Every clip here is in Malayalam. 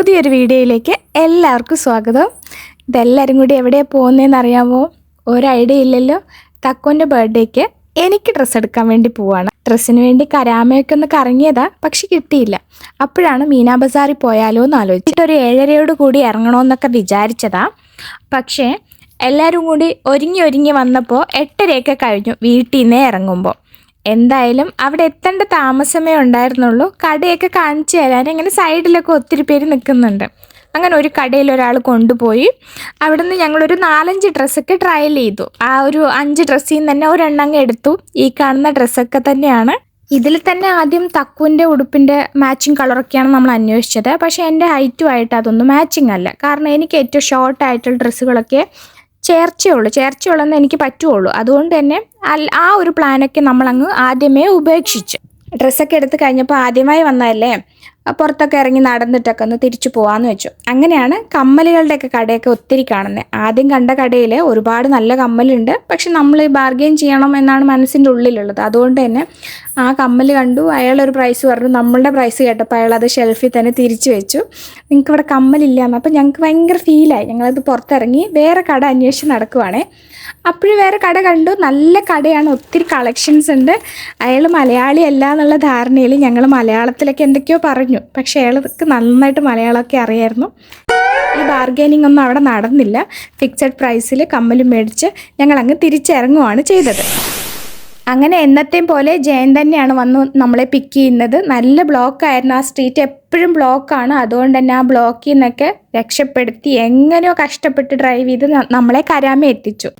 പുതിയൊരു വീഡിയോയിലേക്ക് എല്ലാവർക്കും സ്വാഗതം. ഇതെല്ലാവരും കൂടി എവിടെയാണ് പോകുന്നതെന്ന് അറിയാമോ? ഒരു ഐഡിയ ഇല്ലല്ലോ. തക്കുവിൻ്റെ ബർത്ത്ഡേക്ക് എനിക്ക് ഡ്രസ്സ് എടുക്കാൻ വേണ്ടി പോവാണ്. ഡ്രസ്സിന് വേണ്ടി കരാമയൊക്കെ ഒന്ന് കറങ്ങിയതാ, പക്ഷെ കിട്ടിയില്ല. അപ്പോഴാണ് മീനാ ബസാറിൽ പോയാലോ എന്ന് ആലോചിച്ചിട്ട് ഒരു 7:30 കൂടി ഇറങ്ങണമെന്നൊക്കെ വിചാരിച്ചതാ. പക്ഷേ എല്ലാവരും കൂടി ഒരുങ്ങി വന്നപ്പോൾ 8:30 കഴിഞ്ഞു വീട്ടിൽ നിന്നേ ഇറങ്ങുമ്പോൾ. എന്തായാലും അവിടെ എത്തേണ്ട താമസമേ ഉണ്ടായിരുന്നുള്ളൂ. കടയൊക്കെ കാണിച്ചു തരാൻ ഇങ്ങനെ സൈഡിലൊക്കെ ഒത്തിരി പേര് നിൽക്കുന്നുണ്ട്. അങ്ങനെ ഒരു കടയിൽ ഒരാൾ കൊണ്ടുപോയി. അവിടെ നിന്ന് ഞങ്ങളൊരു 4-5 ഡ്രസ്സൊക്കെ ട്രയൽ ചെയ്തു. ആ ഒരു 5 ഡ്രസ്സിൽ നിന്ന് തന്നെ ഒരെണ്ണങ്ങ് എടുത്തു. ഈ കാണുന്ന ഡ്രസ്സൊക്കെ തന്നെയാണ്. ഇതിൽ തന്നെ ആദ്യം തക്കുവിൻ്റെ ഉടുപ്പിൻ്റെ മാച്ചിങ് കളറൊക്കെയാണ് നമ്മൾ അന്വേഷിച്ചത്. പക്ഷേ എൻ്റെ ഹൈറ്റുമായിട്ട് അതൊന്നും മാച്ചിങ് അല്ല. കാരണം എനിക്ക് ഏറ്റവും ഷോർട്ടായിട്ടുള്ള ഡ്രസ്സുകളൊക്കെ ചേർച്ചയുള്ളെന്ന് എനിക്ക് പറ്റുള്ളൂ. അതുകൊണ്ട് തന്നെ ആ ഒരു പ്ലാനൊക്കെ നമ്മളങ്ങ് ആദ്യമേ ഉപേക്ഷിച്ചു. ഡ്രസ്സൊക്കെ എടുത്ത് കഴിഞ്ഞപ്പോൾ ആദ്യമായി വന്നതല്ലേ, പുറത്തൊക്കെ ഇറങ്ങി നടന്നിട്ടൊക്കെ ഒന്ന് തിരിച്ചു പോകാമെന്ന് വെച്ചു. അങ്ങനെയാണ് കമ്മലുകളുടെയൊക്കെ കടയൊക്കെ ഒത്തിരി കാണുന്നത്. ആദ്യം കണ്ട കടയിൽ ഒരുപാട് നല്ല കമ്മലുണ്ട്. പക്ഷെ നമ്മൾ ബാർഗെയിൻ ചെയ്യണം എന്നാണ് മനസ്സിൻ്റെ ഉള്ളിലുള്ളത്. അതുകൊണ്ട് തന്നെ ആ കമ്മൽ കണ്ടു, അയാളൊരു പ്രൈസ് പറഞ്ഞു. നമ്മളുടെ പ്രൈസ് കേട്ടപ്പോൾ അയാൾ അത് ഷെൽഫിൽ തന്നെ തിരിച്ചു വെച്ചു. നിങ്ങൾക്ക് ഇവിടെ കമ്മലില്ലാന്ന്. അപ്പോൾ ഞങ്ങൾക്ക് ഭയങ്കര ഫീലായി. ഞങ്ങളത് പുറത്തിറങ്ങി വേറെ കട അന്വേഷിച്ച് നടക്കുവാണേ. അപ്പോഴും വേറെ കട കണ്ടു. നല്ല കടയാണ്, ഒത്തിരി കളക്ഷൻസ് ഉണ്ട്. അയാൾ മലയാളി അല്ല എന്നുള്ള ധാരണയിൽ ഞങ്ങൾ മലയാളത്തിലൊക്കെ എന്തൊക്കെയോ പറഞ്ഞു. പക്ഷേ അയാൾക്ക് നന്നായിട്ട് മലയാളമൊക്കെ അറിയായിരുന്നു. ഈ ബാർഗെയിനിങ് ഒന്നും അവിടെ നടന്നില്ല. ഫിക്സഡ് പ്രൈസിൽ കമ്മലും മേടിച്ച് ഞങ്ങളങ്ങ് തിരിച്ചിറങ്ങുവാണ് ചെയ്തത്. അങ്ങനെ എന്നത്തെയും പോലെ ജയൻ തന്നെയാണ് വന്ന് നമ്മളെ പിക്ക് ചെയ്യുന്നത്. നല്ല ബ്ലോക്കായിരുന്നു. ആ സ്ട്രീറ്റ് എപ്പോഴും ബ്ലോക്കാണ്. അതുകൊണ്ട് തന്നെ ആ ബ്ലോക്കിൽ നിന്നൊക്കെ രക്ഷപ്പെടുത്തി എങ്ങനെയോ കഷ്ടപ്പെട്ട് ഡ്രൈവ് ചെയ്ത് നമ്മളെ കരാമ എത്തിച്ചു.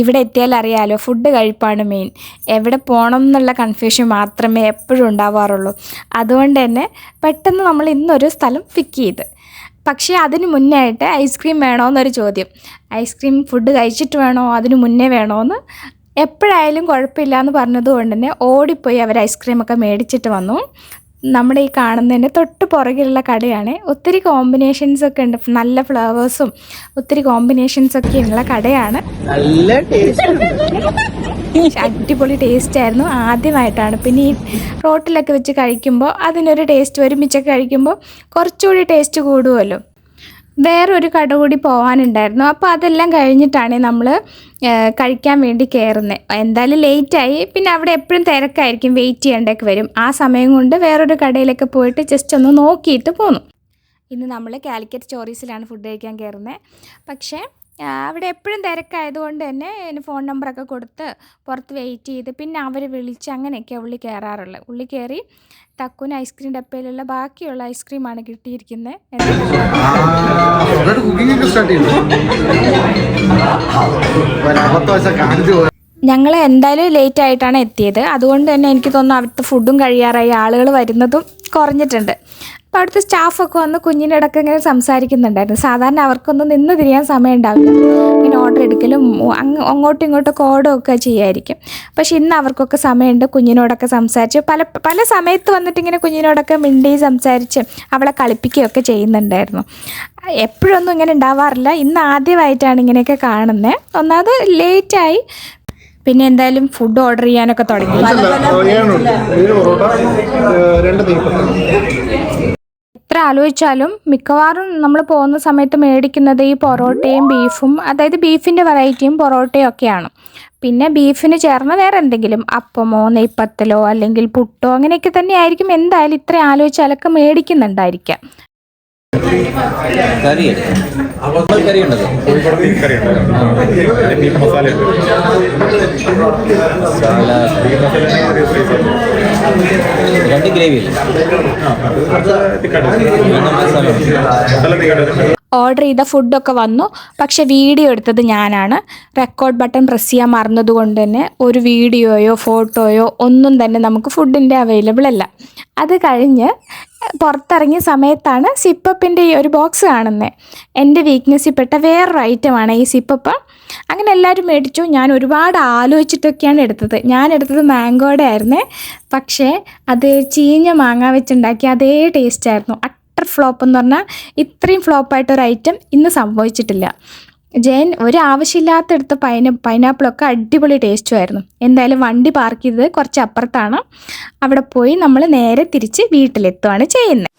ഇവിടെ എത്തിയാൽ അറിയാലോ, ഫുഡ് കഴിപ്പാണ് മെയിൻ. എവിടെ പോകണം എന്നുള്ള കൺഫ്യൂഷൻ മാത്രമേ എപ്പോഴും ഉണ്ടാവാറുള്ളൂ. അതുകൊണ്ട് തന്നെ പെട്ടെന്ന് നമ്മൾ ഇന്നൊരു സ്ഥലം പിക്ക് ചെയ്ത്. പക്ഷേ അതിന് മുന്നേ ആയിട്ട് ഐസ്ക്രീം വേണമെന്നൊരു ചോദ്യം. ഐസ്ക്രീം ഫുഡ് കഴിച്ചിട്ട് വേണോ അതിന് മുന്നേ വേണമെന്ന് എപ്പോഴായാലും കുഴപ്പമില്ല എന്ന് പറഞ്ഞതുകൊണ്ട് തന്നെ ഓടിപ്പോയി അവർ ഐസ്ക്രീമൊക്കെ മേടിച്ചിട്ട് വന്നു. നമ്മുടെ ഈ കാണുന്നതിൻ്റെ തൊട്ട് പുറകിലുള്ള കടയാണ്. ഒത്തിരി കോമ്പിനേഷൻസൊക്കെ ഉണ്ട്. നല്ല ഫ്ലവേഴ്സും ഒത്തിരി കോമ്പിനേഷൻസൊക്കെ ഉള്ള കടയാണ്. അടിപൊളി ടേസ്റ്റ് ആയിരുന്നു. ആദ്യമായിട്ടാണ്. പിന്നെ ഈ റോട്ടിലൊക്കെ വെച്ച് കഴിക്കുമ്പോൾ അതിനൊരു ടേസ്റ്റ്, ഒരുമിച്ചൊക്കെ കഴിക്കുമ്പോൾ കുറച്ചുകൂടി ടേസ്റ്റ് കൂടുമല്ലോ. വേറൊരു കട കൂടി പോകാനുണ്ടായിരുന്നു. അപ്പോൾ അതെല്ലാം കഴിഞ്ഞിട്ടാണ് നമ്മൾ കഴിക്കാൻ വേണ്ടി കയറുന്നത്. എന്തായാലും ലേറ്റായി. പിന്നെ അവിടെ എപ്പോഴും തിരക്കായിരിക്കും, വെയിറ്റ് ചെയ്യേണ്ടൊക്കെ വരും. ആ സമയം കൊണ്ട് വേറൊരു കടയിലൊക്കെ പോയിട്ട് ജസ്റ്റ് ഒന്ന് നോക്കിയിട്ട് പോന്നു. ഇന്ന് നമ്മൾ കാലിക്കറ്റ് സ്റ്റോറീസിലാണ് ഫുഡ് കഴിക്കാൻ കയറുന്നത്. പക്ഷേ അവിടെ എപ്പോഴും തിരക്കായതുകൊണ്ട് തന്നെ ഫോൺ നമ്പറൊക്കെ കൊടുത്ത് പുറത്ത് വെയിറ്റ് ചെയ്ത് പിന്നെ അവർ വിളിച്ച് അങ്ങനെയൊക്കെയാണ് ഉള്ളിൽ കയറാറുള്ളത്. ഉള്ളിൽ കയറി തക്കുന് ഐസ്ക്രീം ഡപ്പയിലുള്ള ബാക്കിയുള്ള ഐസ്ക്രീമാണ് കിട്ടിയിരിക്കുന്നത്. ഞങ്ങൾ എന്തായാലും ലേറ്റ് ആയിട്ടാണ് എത്തിയത്. അതുകൊണ്ട് തന്നെ എനിക്ക് തോന്നുന്നു അവിടുത്തെ ഫുഡും കഴിയാറായി, ആളുകൾ വരുന്നതും കുറഞ്ഞിട്ടുണ്ട്. അപ്പോൾ അവിടുത്തെ സ്റ്റാഫൊക്കെ വന്ന് കുഞ്ഞിൻ്റെ ഇടയ്ക്ക് ഇങ്ങനെ സംസാരിക്കുന്നുണ്ടായിരുന്നു. സാധാരണ അവർക്കൊന്നും നിന്ന് തിരിയാൻ സമയം ഉണ്ടാവില്ല. ഇങ്ങനെ ഓർഡർ എടുക്കലും അങ്ങോട്ടും ഇങ്ങോട്ടൊക്കെ ഓടുകയൊക്കെ ചെയ്യായിരിക്കും. പക്ഷെ ഇന്ന് അവർക്കൊക്കെ സമയമുണ്ട്. കുഞ്ഞിനോടൊക്കെ സംസാരിച്ച് പല സമയത്ത് വന്നിട്ട് ഇങ്ങനെ കുഞ്ഞിനോടൊക്കെ മിണ്ടി സംസാരിച്ച് അവളെ കളിപ്പിക്കുകയൊക്കെ ചെയ്യുന്നുണ്ടായിരുന്നു. എപ്പോഴൊന്നും ഇങ്ങനെ ഉണ്ടാവാറില്ല. ഇന്ന് ആദ്യമായിട്ടാണ് ഇങ്ങനെയൊക്കെ കാണുന്നത്. ഒന്നാമത് ലേറ്റായി. പിന്നെ എന്തായാലും ഫുഡ് ഓർഡർ ചെയ്യാനൊക്കെ തുടങ്ങി. എത്ര ആലോചിച്ചാലും മിക്കവാറും നമ്മൾ പോകുന്ന സമയത്ത് മേടിക്കുന്നത് ഈ പൊറോട്ടയും ബീഫും, അതായത് ബീഫിൻ്റെ വെറൈറ്റിയും പൊറോട്ടയും ഒക്കെയാണ്. പിന്നെ ബീഫിന് ചേർന്ന് വേറെ എന്തെങ്കിലും അപ്പമോ നെയ്പ്പത്തലോ അല്ലെങ്കിൽ പുട്ടോ അങ്ങനെയൊക്കെ തന്നെ ആയിരിക്കും. എന്തായാലും ഇത്ര ആലോചിച്ചാലൊക്കെ മേടിക്കുന്നുണ്ടായിരിക്കാം. ഓർഡർ ചെയ്ത ഫുഡൊക്കെ വന്നു. പക്ഷെ വീഡിയോ എടുത്തത് ഞാനാണ്. റെക്കോർഡ് ബട്ടൺ പ്രസ് ചെയ്യാൻ മറന്നതുകൊണ്ട് തന്നെ ഒരു വീഡിയോയോ ഫോട്ടോയോ ഒന്നും തന്നെ നമുക്ക് ഫുഡിൻ്റെ അവൈലബിൾ അല്ല. അത് കഴിഞ്ഞ് പുറത്തിറങ്ങിയ സമയത്താണ് സിപ്പപ്പിൻ്റെ ഈ ഒരു ബോക്സ് കാണുന്നത്. എൻ്റെ വീക്ക്നെസ്സിൽ പെട്ട വേറൊരു ഐറ്റമാണ് ഈ സിപ്പപ്പ്. അങ്ങനെ എല്ലാവരും മേടിച്ചു. ഞാൻ ഒരുപാട് ആലോചിച്ചിട്ടൊക്കെയാണ് എടുത്തത്. ഞാൻ എടുത്തത് മാംഗോയുടെ ആയിരുന്നേ. പക്ഷേ അത് ചീഞ്ഞ മാങ്ങ വെച്ചുണ്ടാക്കി അതേ ടേസ്റ്റ് ആയിരുന്നു. അട്ടർ ഫ്ലോപ്പ് എന്ന് പറഞ്ഞാൽ ഇത്രയും ഫ്ലോപ്പായിട്ടൊരു ഐറ്റം ഇന്ന് സംഭവിച്ചിട്ടില്ല. ജയൻ ഒരു ആവശ്യമില്ലാത്തെടുത്ത പൈനാപ്പിളൊക്കെ അടിപൊളി ടേസ്റ്റുമായിരുന്നു. എന്തായാലും വണ്ടി പാർക്ക് ചെയ്തത് കുറച്ച് അപ്പുറത്താണ്. അവിടെ പോയി നമ്മൾ നേരെ തിരിച്ച് വീട്ടിലെത്തുകയാണ് ചെയ്യുന്നത്.